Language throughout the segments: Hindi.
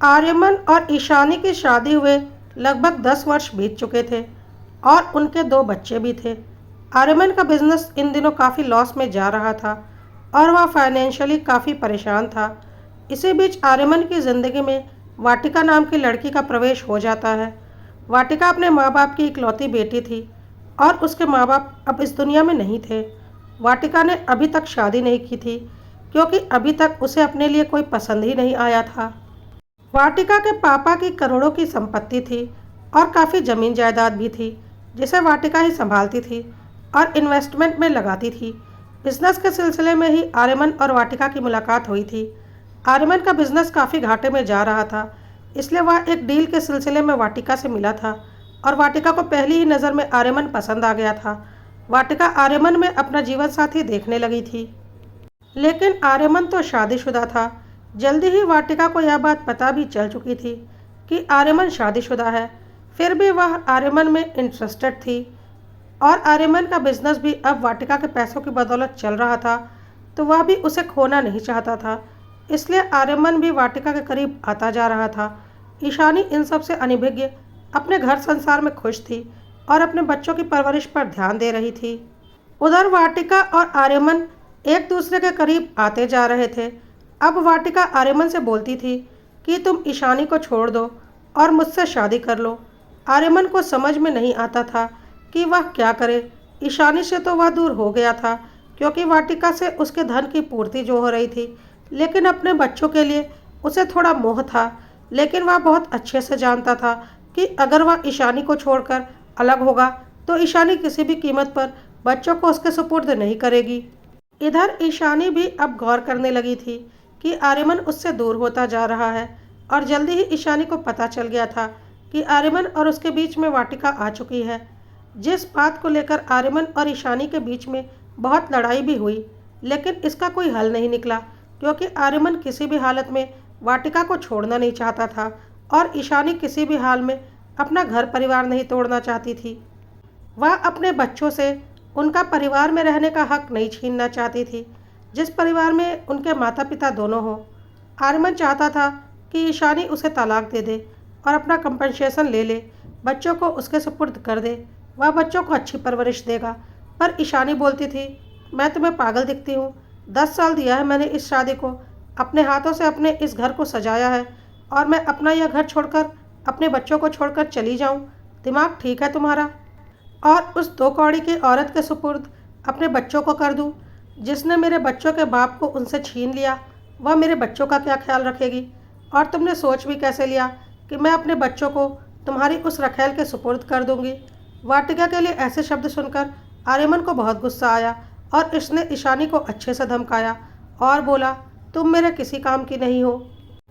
आर्यमन और ईशानी की शादी हुए लगभग 10 वर्ष बीत चुके थे और उनके 2 बच्चे भी थे। आर्यमन का बिजनेस इन दिनों काफ़ी लॉस में जा रहा था और वह फाइनेंशियली काफ़ी परेशान था। इसी बीच आर्यमन की ज़िंदगी में वाटिका नाम की लड़की का प्रवेश हो जाता है। वाटिका अपने माँ बाप की इकलौती बेटी थी और उसके माँ बाप अब इस दुनिया में नहीं थे। वाटिका ने अभी तक शादी नहीं की थी क्योंकि अभी तक उसे अपने लिए कोई पसंद ही नहीं आया था। वाटिका के पापा की करोड़ों की संपत्ति थी और काफ़ी ज़मीन जायदाद भी थी जिसे वाटिका ही संभालती थी और इन्वेस्टमेंट में लगाती थी। बिजनेस के सिलसिले में ही आर्यमन और वाटिका की मुलाकात हुई थी। आर्यमन का बिजनेस काफ़ी घाटे में जा रहा था, इसलिए वह एक डील के सिलसिले में वाटिका से मिला था और वाटिका को पहली ही नज़र में आर्यमन पसंद आ गया था। वाटिका आर्यमन में अपना जीवन साथी देखने लगी थी, लेकिन आर्यमन तो शादीशुदा था। जल्दी ही वाटिका को यह बात पता भी चल चुकी थी कि आर्यमन शादीशुदा है। फिर भी वह आर्यमन में इंटरेस्टेड थी और आर्यमन का बिजनेस भी अब वाटिका के पैसों की बदौलत चल रहा था, तो वह भी उसे खोना नहीं चाहता था। इसलिए आर्यमन भी वाटिका के करीब आता जा रहा था। ईशानी इन सब से अनभिज्ञ अपने घर संसार में खुश थी और अपने बच्चों की परवरिश पर ध्यान दे रही थी। उधर वाटिका और आर्यमन एक दूसरे के करीब आते जा रहे थे। अब वाटिका आर्यमन से बोलती थी कि तुम ईशानी को छोड़ दो और मुझसे शादी कर लो। आर्यमन को समझ में नहीं आता था कि वह क्या करे। ईशानी से तो वह दूर हो गया था क्योंकि वाटिका से उसके धन की पूर्ति जो हो रही थी, लेकिन अपने बच्चों के लिए उसे थोड़ा मोह था। लेकिन वह बहुत अच्छे से जानता था कि अगर वह ईशानी को छोड़कर अलग होगा तो ईशानी किसी भी कीमत पर बच्चों को उसके सुपुर्द नहीं करेगी। इधर ईशानी भी अब गौर करने लगी थी कि आर्यमन उससे दूर होता जा रहा है और जल्दी ही ईशानी को पता चल गया था कि आर्यमन और उसके बीच में वाटिका आ चुकी है। जिस बात को लेकर आर्यमन और ईशानी के बीच में बहुत लड़ाई भी हुई, लेकिन इसका कोई हल नहीं निकला क्योंकि आर्यमन किसी भी हालत में वाटिका को छोड़ना नहीं चाहता था और ईशानी किसी भी हाल में अपना घर परिवार नहीं तोड़ना चाहती थी। वह अपने बच्चों से उनका परिवार में रहने का हक नहीं छीनना चाहती थी, जिस परिवार में उनके माता पिता दोनों हों। आर्यमन चाहता था कि ईशानी उसे तलाक दे दे और अपना कंपनसेशन ले ले, बच्चों को उसके सुपुर्द कर दे। वह बच्चों को अच्छी परवरिश देगा। पर ईशानी बोलती थी, मैं तुम्हें पागल दिखती हूँ? 10 साल दिया है मैंने इस शादी को, अपने हाथों से अपने इस घर को सजाया है और मैं अपना यह घर छोड़कर अपने बच्चों को छोड़कर चली जाऊँ? दिमाग ठीक है तुम्हारा? और उस 2 कौड़ी की औरत के सुपुर्द अपने बच्चों को कर दूँ? जिसने मेरे बच्चों के बाप को उनसे छीन लिया, वह मेरे बच्चों का क्या ख्याल रखेगी? और तुमने सोच भी कैसे लिया कि मैं अपने बच्चों को तुम्हारी उस रखेल के सुपुर्द कर दूंगी? वाटिका के लिए ऐसे शब्द सुनकर आर्यमन को बहुत गुस्सा आया और इसने ईशानी को अच्छे से धमकाया और बोला, तुम मेरे किसी काम की नहीं हो।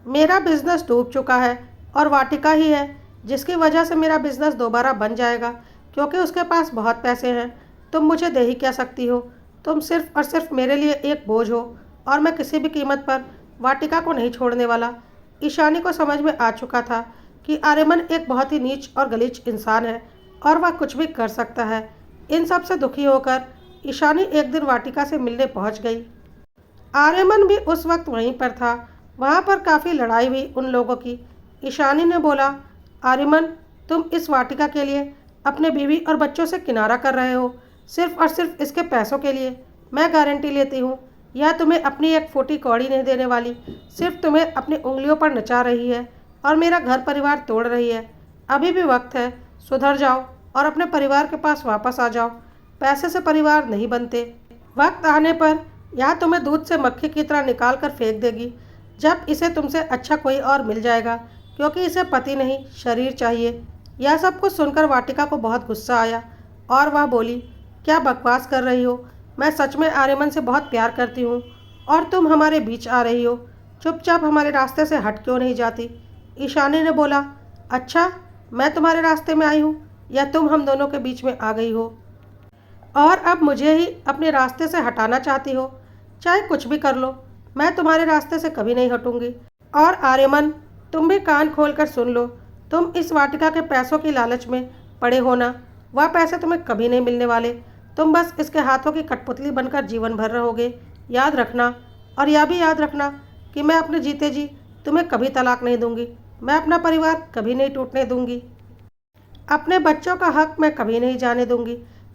मेरा बिजनेस डूब चुका है और वाटिका ही है जिसकी वजह से मेरा बिजनेस दोबारा बन जाएगा क्योंकि उसके पास बहुत पैसे हैं। तुम मुझे दे ही क्या सकती हो? तुम सिर्फ और सिर्फ मेरे लिए एक बोझ हो और मैं किसी भी कीमत पर वाटिका को नहीं छोड़ने वाला। ईशानी को समझ में आ चुका था कि आर्यमन एक बहुत ही नीच और गलीच इंसान है और वह कुछ भी कर सकता है। इन सब से दुखी होकर ईशानी एक दिन वाटिका से मिलने पहुंच गई। आर्यमन भी उस वक्त वहीं पर था। वहां पर काफ़ी लड़ाई हुई उन लोगों की। ईशानी ने बोला, आर्यमन, तुम इस वाटिका के लिए अपने बीवी और बच्चों से किनारा कर रहे हो, सिर्फ और सिर्फ इसके पैसों के लिए। मैं गारंटी लेती हूँ यह तुम्हें अपनी एक फूटी कौड़ी नहीं देने वाली, सिर्फ तुम्हें अपनी उंगलियों पर नचा रही है और मेरा घर परिवार तोड़ रही है। अभी भी वक्त है, सुधर जाओ और अपने परिवार के पास वापस आ जाओ। पैसे से परिवार नहीं बनते। वक्त आने पर यह तुम्हें दूध से मक्खी की तरह निकाल कर फेंक देगी जब इसे तुमसे अच्छा कोई और मिल जाएगा, क्योंकि इसे पति नहीं शरीर चाहिए। यह सब कुछ सुनकर वाटिका को बहुत गुस्सा आया और वह बोली, क्या बकवास कर रही हो? मैं सच में आर्यमन से बहुत प्यार करती हूँ और तुम हमारे बीच आ रही हो। चुपचाप हमारे रास्ते से हट क्यों नहीं जाती? ईशानी ने बोला, अच्छा, मैं तुम्हारे रास्ते में आई हूँ या तुम हम दोनों के बीच में आ गई हो और अब मुझे ही अपने रास्ते से हटाना चाहती हो? चाहे कुछ भी कर लो, मैं तुम्हारे रास्ते से कभी नहीं हटूंगी। और आर्यमन, तुम भी कान खोल कर सुन लो, तुम इस वाटिका के पैसों की लालच में पड़े हो ना, वह पैसे तुम्हें कभी नहीं मिलने वाले। तुम बस इसके हाथों की कठपुतली बनकर जीवन भर रहोगे। याद रखना, और यह भी याद रखना कि मैं अपने जीते जी तुम्हें कभी तलाक नहीं दूंगी। मैं अपना परिवार कभी नहीं टूटने दूंगी। अपने बच्चों का हक मैं कभी नहीं जाने दूंगी।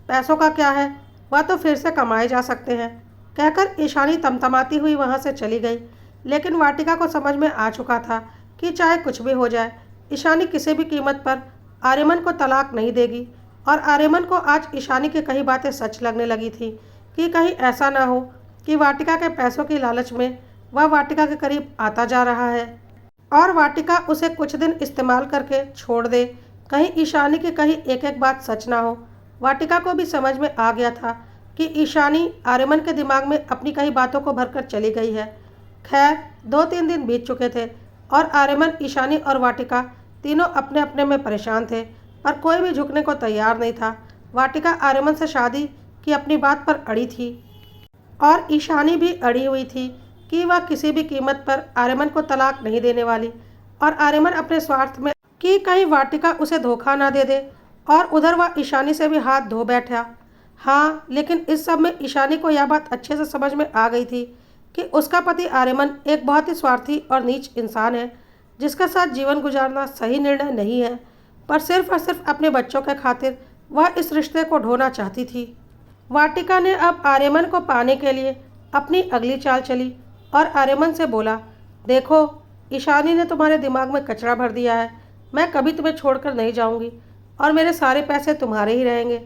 पैसों का क्या है, वह तो फिर से कमाए जा सकते हैं। कहकर ईशानी तमतमाती हुई वहां से चली गई। लेकिन वाटिका को समझ में आ चुका था कि चाहे कुछ भी हो जाए, ईशानी किसी भी कीमत पर आर्यमन को तलाक नहीं देगी। और आर्यमन को आज ईशानी की कई बातें सच लगने लगी थी कि कहीं ऐसा ना हो कि वाटिका के पैसों की लालच में वह वाटिका के करीब आता जा रहा है और वाटिका उसे कुछ दिन इस्तेमाल करके छोड़ दे। कहीं ईशानी की कहीं एक एक बात सच ना हो। वाटिका को भी समझ में आ गया था कि ईशानी आर्यमन के दिमाग में अपनी कई बातों को भरकर चली गई है। खैर, 2-3 दिन बीत चुके थे और आर्यमन, ईशानी और वाटिका तीनों अपने अपने में परेशान थे, पर कोई भी झुकने को तैयार नहीं था। वाटिका आर्यमन से शादी की अपनी बात पर अड़ी थी और ईशानी भी अड़ी हुई थी कि वह किसी भी कीमत पर आर्यमन को तलाक नहीं देने वाली। और आर्यमन अपने स्वार्थ में कि कहीं वाटिका उसे धोखा ना दे दे, और उधर वह ईशानी से भी हाथ धो बैठा। हाँ, लेकिन इस सब में ईशानी को यह बात अच्छे से समझ में आ गई थी कि उसका पति आर्यमन एक बहुत ही स्वार्थी और नीच इंसान है, जिसके साथ जीवन गुजारना सही निर्णय नहीं है। पर सिर्फ और सिर्फ अपने बच्चों के खातिर वह इस रिश्ते को ढोना चाहती थी। वाटिका ने अब आर्यमन को पाने के लिए अपनी अगली चाल चली और आर्यमन से बोला, देखो, ईशानी ने तुम्हारे दिमाग में कचरा भर दिया है। मैं कभी तुम्हें छोड़कर नहीं जाऊंगी और मेरे सारे पैसे तुम्हारे ही रहेंगे।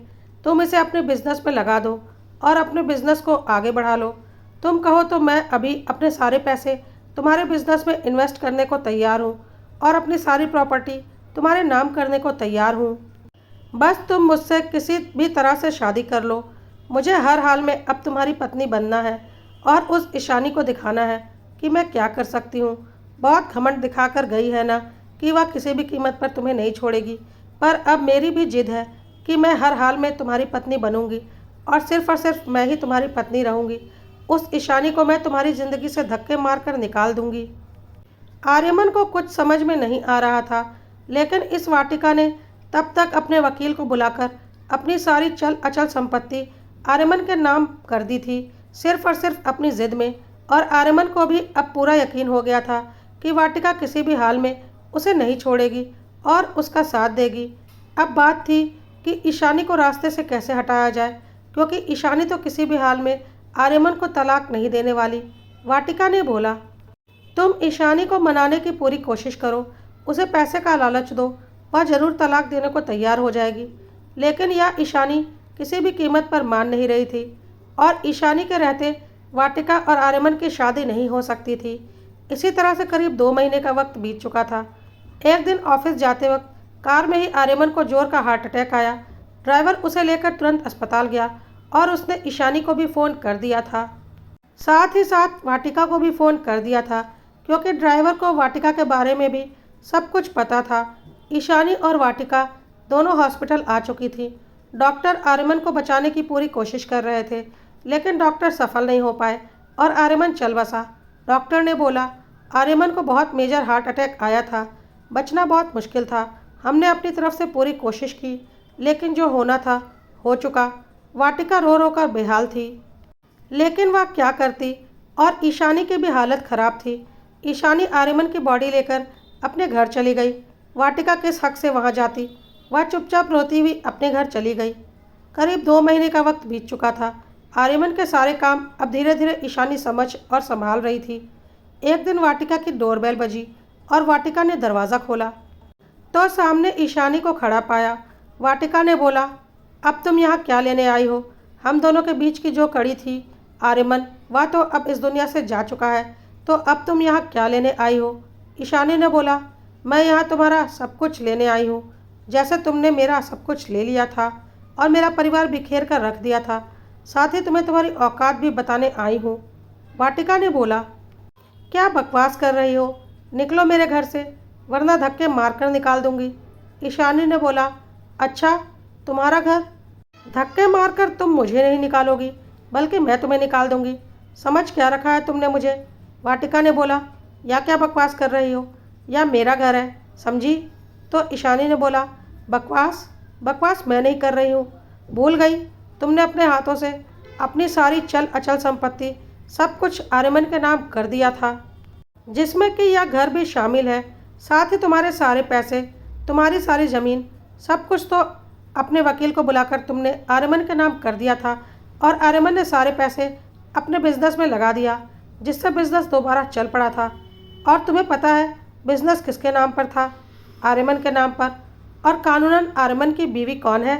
तुम इसे अपने बिजनेस में लगा दो और अपने बिजनेस को आगे बढ़ा लो। तुम कहो तो मैं अभी अपने सारे पैसे तुम्हारे बिजनेस में इन्वेस्ट करने को तैयार हूँ और अपनी सारी प्रॉपर्टी तुम्हारे नाम करने को तैयार हूँ। बस तुम मुझसे किसी भी तरह से शादी कर लो। मुझे हर हाल में अब तुम्हारी पत्नी बनना है और उस ईशानी को दिखाना है कि मैं क्या कर सकती हूँ। बहुत घमंड दिखाकर गई है ना कि वह किसी भी कीमत पर तुम्हें नहीं छोड़ेगी, पर अब मेरी भी जिद है कि मैं हर हाल में तुम्हारी पत्नी बनूंगी और सिर्फ मैं ही तुम्हारी पत्नी रहूंगी। उस ईशानी को मैं तुम्हारी ज़िंदगी से धक्के मारकर निकाल दूंगी। आर्यमन को कुछ समझ में नहीं आ रहा था, लेकिन इस वाटिका ने तब तक अपने वकील को बुलाकर अपनी सारी चल अचल संपत्ति आर्यमन के नाम कर दी थी, सिर्फ और सिर्फ अपनी जिद में। और आर्यमन को भी अब पूरा यकीन हो गया था कि वाटिका किसी भी हाल में उसे नहीं छोड़ेगी और उसका साथ देगी। अब बात थी कि ईशानी को रास्ते से कैसे हटाया जाए, क्योंकि ईशानी तो किसी भी हाल में आर्यमन को तलाक नहीं देने वाली। वाटिका ने बोला, तुम ईशानी को मनाने की पूरी कोशिश करो, उसे पैसे का लालच दो, वह जरूर तलाक देने को तैयार हो जाएगी। लेकिन यह ईशानी किसी भी कीमत पर मान नहीं रही थी और ईशानी के रहते वाटिका और आर्यमन की शादी नहीं हो सकती थी। इसी तरह से करीब 2 महीने का वक्त बीत चुका था। एक दिन ऑफिस जाते वक्त कार में ही आर्यमन को जोर का हार्ट अटैक आया। ड्राइवर उसे लेकर तुरंत अस्पताल गया और उसने ईशानी को भी फ़ोन कर दिया था, साथ ही साथ वाटिका को भी फ़ोन कर दिया था, क्योंकि ड्राइवर को वाटिका के बारे में भी सब कुछ पता था। ईशानी और वाटिका दोनों हॉस्पिटल आ चुकी थी। डॉक्टर आर्यमन को बचाने की पूरी कोशिश कर रहे थे, लेकिन डॉक्टर सफल नहीं हो पाए और आर्यमन चल बसा। डॉक्टर ने बोला, आर्यमन को बहुत मेजर हार्ट अटैक आया था, बचना बहुत मुश्किल था। हमने अपनी तरफ से पूरी कोशिश की, लेकिन जो होना था हो चुका। वाटिका रो रो कर बेहाल थी, लेकिन वह क्या करती, और ईशानी की भी हालत खराब थी। ईशानी आर्यमन की बॉडी लेकर अपने घर चली गई। वाटिका किस हक से वहां जाती। वह चुपचाप रोती हुई अपने घर चली गई। करीब 2 महीने का वक्त बीत चुका था। आर्यमन के सारे काम अब धीरे धीरे ईशानी समझ और संभाल रही थी। एक दिन वाटिका की डोरबेल बजी और वाटिका ने दरवाज़ा खोला तो सामने ईशानी को खड़ा पाया। वाटिका ने बोला, अब तुम यहाँ क्या लेने आई हो? हम दोनों के बीच की जो कड़ी थी आर्यमन, वह तो अब इस दुनिया से जा चुका है, तो अब तुम यहाँ क्या लेने आई हो? ईशानी ने बोला, मैं यहाँ तुम्हारा सब कुछ लेने आई हूँ, जैसे तुमने मेरा सब कुछ ले लिया था और मेरा परिवार बिखेर कर रख दिया था। साथ ही तुम्हें तुम्हारी औकात भी बताने आई हूँ। वाटिका ने बोला, क्या बकवास कर रही हो? निकलो मेरे घर से, वरना धक्के मारकर निकाल दूंगी। ईशानी ने बोला, अच्छा, तुम्हारा घर? धक्के मारकर तुम मुझे नहीं निकालोगी, बल्कि मैं तुम्हें निकाल दूंगी। समझ क्या रखा है तुमने मुझे? वाटिका ने बोला, या क्या बकवास कर रही हो? या मेरा घर है, समझी? तो ईशानी ने बोला, बकवास बकवास मैं नहीं कर रही हूँ। भूल गई, तुमने अपने हाथों से अपनी सारी चल अचल संपत्ति सब कुछ आर्यमन के नाम कर दिया था। जिसमें कि यह घर भी शामिल है, साथ ही तुम्हारे सारे पैसे, तुम्हारी सारी ज़मीन, सब कुछ तो अपने वकील को बुलाकर तुमने आर्यमन के नाम कर दिया था और आर्यमन ने सारे पैसे अपने बिजनेस में लगा दिया, जिससे बिजनेस दोबारा चल पड़ा था। और तुम्हें पता है बिजनेस किसके नाम पर था? आर्यमन के नाम पर। और कानूनन आर्यमन की बीवी कौन है?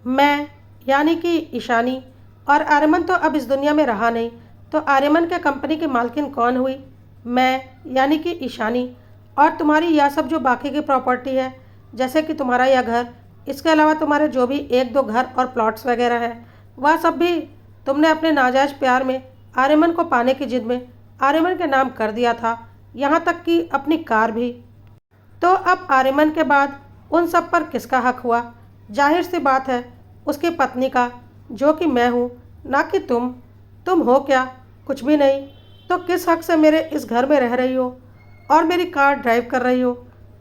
मैं, यानी कि ईशानी। और आर्यमन तो अब इस दुनिया में रहा नहीं, तो आर्यमन के कंपनी की मालकिन कौन हुई? मैं, यानी कि ईशानी। और तुम्हारी यह सब जो बाकी की प्रॉपर्टी है, जैसे कि तुम्हारा यह घर, इसके अलावा तुम्हारे जो भी एक दो घर और प्लॉट्स वगैरह हैं, वह सब भी तुमने अपने नाजायज़ प्यार में आर्यमन को पाने की जिद में आर्यमन के नाम कर दिया था, यहाँ तक कि अपनी कार भी। तो अब आर्यमन के बाद उन सब पर किसका हक हुआ? जाहिर सी बात है उसकी पत्नी का, जो कि मैं हूँ, ना कि तुम। तुम हो क्या? कुछ भी नहीं। तो किस हक से मेरे इस घर में रह रही हो और मेरी कार ड्राइव कर रही हो?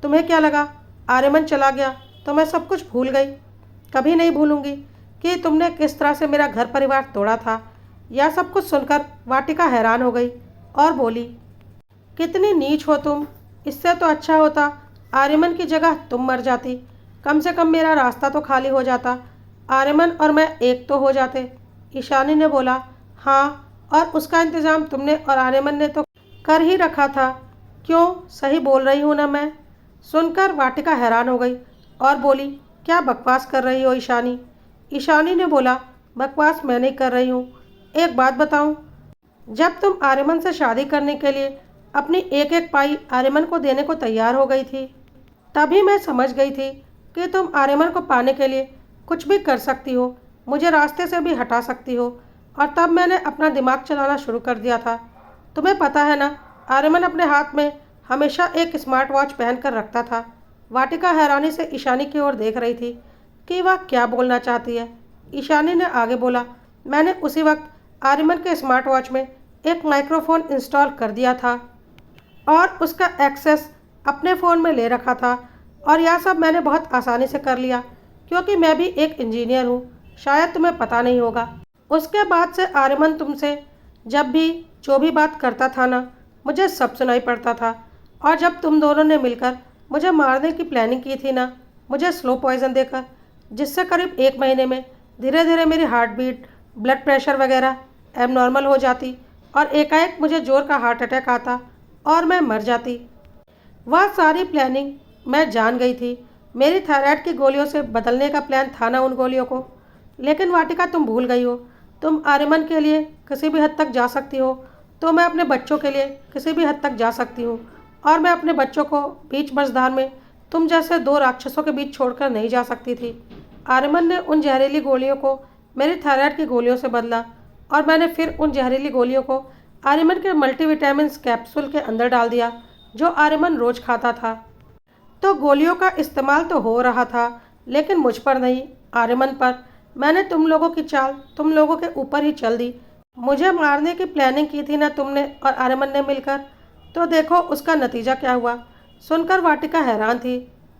तुम्हें क्या लगा आर्यमन चला गया तो मैं सब कुछ भूल गई? कभी नहीं भूलूंगी कि तुमने किस तरह से मेरा घर परिवार तोड़ा था। यह सब कुछ सुनकर वाटिका हैरान हो गई और बोली, कितनी नीच हो तुम। इससे तो अच्छा होता आर्यमन की जगह तुम मर जाती, कम से कम मेरा रास्ता तो खाली हो जाता, आर्यमन और मैं एक तो हो जाते। ईशानी ने बोला, हाँ, और उसका इंतज़ाम तुमने और आर्यमन ने तो कर ही रखा था। क्यों, सही बोल रही हूँ ना मैं? सुनकर वाटिका हैरान हो गई और बोली, क्या बकवास कर रही हो ईशानी? ईशानी ने बोला, बकवास मैं नहीं कर रही हूँ। एक बात बताऊँ, जब तुम आर्यमन से शादी करने के लिए अपनी एक एक पाई आर्यमन को देने को तैयार हो गई थी, तभी मैं समझ गई थी कि तुम आर्यमन को पाने के लिए कुछ भी कर सकती हो, मुझे रास्ते से भी हटा सकती हो। और तब मैंने अपना दिमाग चलाना शुरू कर दिया था। तुम्हें पता है ना, आर्यमन अपने हाथ में हमेशा एक स्मार्ट वॉच पहन कर रखता था। वाटिका हैरानी से ईशानी की ओर देख रही थी कि वह क्या बोलना चाहती है। ईशानी ने आगे बोला, मैंने उसी वक्त आर्यमन के स्मार्ट वॉच में एक माइक्रोफोन इंस्टॉल कर दिया था और उसका एक्सेस अपने फ़ोन में ले रखा था। और यह सब मैंने बहुत आसानी से कर लिया, क्योंकि मैं भी एक इंजीनियर हूँ, शायद तुम्हें पता नहीं होगा। उसके बाद से आर्यमन तुमसे जब भी जो भी बात करता था ना, मुझे सब सुनाई पड़ता था। और जब तुम दोनों ने मिलकर मुझे मारने की प्लानिंग की थी ना, मुझे स्लो पॉइज़न देकर, जिससे करीब 1 महीने में धीरे धीरे मेरी हार्ट बीट, ब्लड प्रेशर वगैरह एबनॉर्मल हो जाती और एकाएक मुझे जोर का हार्ट अटैक आता और मैं मर जाती। वह सारी प्लानिंग मैं जान गई थी। मेरी थायराइड की गोलियों से बदलने का प्लान था ना उन गोलियों को। लेकिन वाटिका, तुम भूल गई हो, तुम आर्यमन के लिए किसी भी हद तक जा सकती हो, तो मैं अपने बच्चों के लिए किसी भी हद तक जा सकती हूँ। और मैं अपने बच्चों को बीच मझधार में तुम जैसे दो राक्षसों के बीच छोड़कर नहीं जा सकती थी। आर्यमन ने उन जहरीली गोलियों को मेरी थायराइड की गोलियों से बदला और मैंने फिर उन जहरीली गोलियों को आर्यमन के मल्टीविटामिन्स कैप्सूल के अंदर डाल दिया, जो आर्यमन रोज खाता था। तो गोलियों का इस्तेमाल तो हो रहा था, लेकिन मुझ पर नहीं, आर्यमन पर। मैंने तुम लोगों की चाल तुम लोगों के ऊपर ही चल दी। मुझे मारने की प्लानिंग की थी ना तुमने और आर्यमन ने मिलकर, तो देखो उसका नतीजा क्या हुआ। सुनकर वाटिका हैरान थी।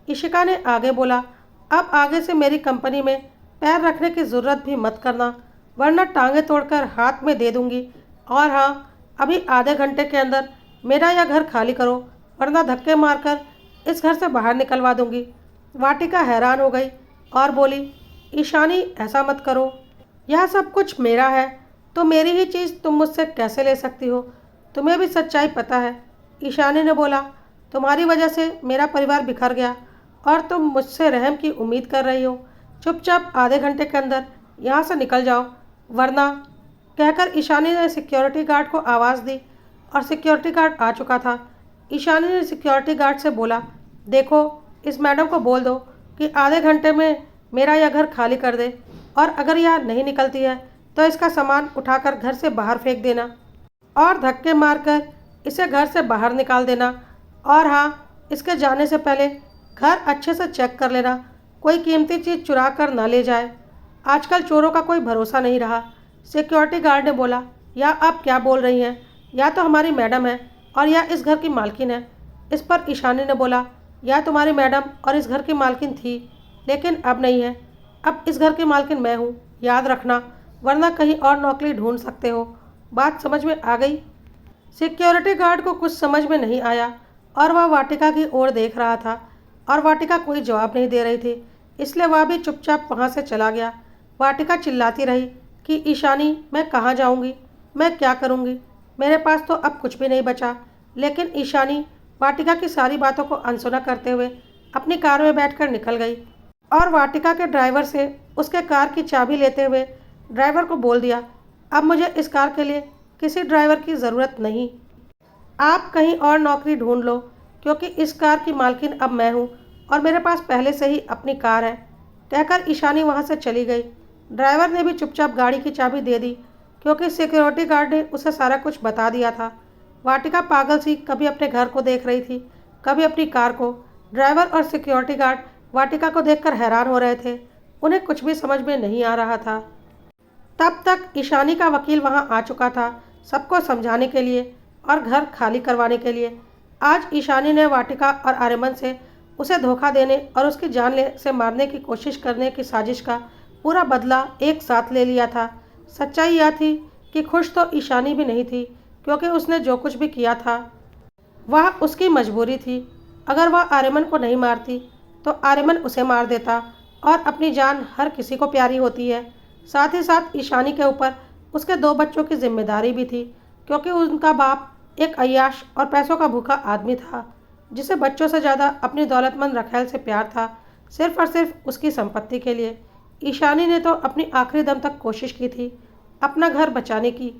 इशिका ने आगे बोला, अब आगे से मेरी कंपनी में पैर रखने की ज़रूरत भी मत करना, वरना टांगे तोड़कर हाथ में दे दूंगी। और हाँ, अभी आधे घंटे के अंदर मेरा यह घर खाली करो, वरना धक्के मारकर इस घर से बाहर निकलवा दूंगी। वाटिका हैरान हो गई और बोली, ईशानी, ऐसा मत करो, यह सब कुछ मेरा है, तो मेरी ही चीज़ तुम मुझसे कैसे ले सकती हो? तुम्हें भी सच्चाई पता है। ईशानी ने बोला, तुम्हारी वजह से मेरा परिवार बिखर गया और तुम मुझसे रहम की उम्मीद कर रही हो। चुपचाप आधे घंटे के अंदर यहाँ से निकल जाओ, वरना। कहकर ईशानी ने सिक्योरिटी गार्ड को आवाज़ दी और सिक्योरिटी गार्ड आ चुका था। ईशानी ने सिक्योरिटी गार्ड से बोला, देखो, इस मैडम को बोल दो कि आधे घंटे में मेरा यह घर खाली कर दे, और अगर यह नहीं निकलती है तो इसका सामान उठाकर घर से बाहर फेंक देना और धक्के मारकर इसे घर से बाहर निकाल देना। और हाँ, इसके जाने से पहले घर अच्छे से चेक कर लेना, कोई कीमती चीज़ चुरा कर ना ले जाए। आजकल चोरों का कोई भरोसा नहीं रहा। सिक्योरिटी गार्ड ने बोला, या आप क्या बोल रही हैं? या तो हमारी मैडम है और या इस घर की मालकिन है। इस पर ईशानी ने बोला, या तुम्हारी मैडम और इस घर की मालकिन थी, लेकिन अब नहीं है। अब इस घर की मालकिन मैं हूँ, याद रखना, वरना कहीं और नौकरी ढूंढ सकते हो। बात समझ में आ गई? सिक्योरिटी गार्ड को कुछ समझ में नहीं आया और वह वाटिका की ओर देख रहा था और वाटिका कोई जवाब नहीं दे रही थी, इसलिए वह भी चुपचाप वहाँ से चला गया। वाटिका चिल्लाती रही कि ईशानी, मैं कहाँ जाऊँगी, मैं क्या करूँगी, मेरे पास तो अब कुछ भी नहीं बचा। लेकिन ईशानी वाटिका की सारी बातों को अनसुना करते हुए अपनी कार में बैठकर निकल गई और वाटिका के ड्राइवर से उसके कार की चाबी लेते हुए ड्राइवर को बोल दिया, अब मुझे इस कार के लिए किसी ड्राइवर की ज़रूरत नहीं, आप कहीं और नौकरी ढूंढ लो, क्योंकि इस कार की मालकिन अब मैं हूँ और मेरे पास पहले से ही अपनी कार है। कहकर ईशानी वहाँ से चली गई। ड्राइवर ने भी चुपचाप गाड़ी की चाबी दे दी, क्योंकि सिक्योरिटी गार्ड ने उसे सारा कुछ बता दिया था। वाटिका पागल सी कभी अपने घर को देख रही थी, कभी अपनी कार को। ड्राइवर और सिक्योरिटी गार्ड वाटिका को देखकर हैरान हो रहे थे, उन्हें कुछ भी समझ में नहीं आ रहा था। तब तक ईशानी का वकील वहां आ चुका था, सबको समझाने के लिए और घर खाली करवाने के लिए। आज ईशानी ने वाटिका और आर्यमन से उसे धोखा देने और उसकी जान से मारने की कोशिश करने की साजिश का पूरा बदला एक साथ ले लिया था। सच्चाई यह थी कि खुश तो ईशानी भी नहीं थी, क्योंकि उसने जो कुछ भी किया था वह उसकी मजबूरी थी। अगर वह आर्यमन को नहीं मारती तो आर्यमन उसे मार देता, और अपनी जान हर किसी को प्यारी होती है। साथ ही साथ ईशानी के ऊपर उसके दो बच्चों की जिम्मेदारी भी थी, क्योंकि उनका बाप एक अय्याश और पैसों का भूखा आदमी था, जिसे बच्चों से ज़्यादा अपनी दौलतमंद रखैल से प्यार था, सिर्फ और सिर्फ उसकी संपत्ति के लिए। ईशानी ने तो अपनी आखिरी दम तक कोशिश की थी अपना घर बचाने की,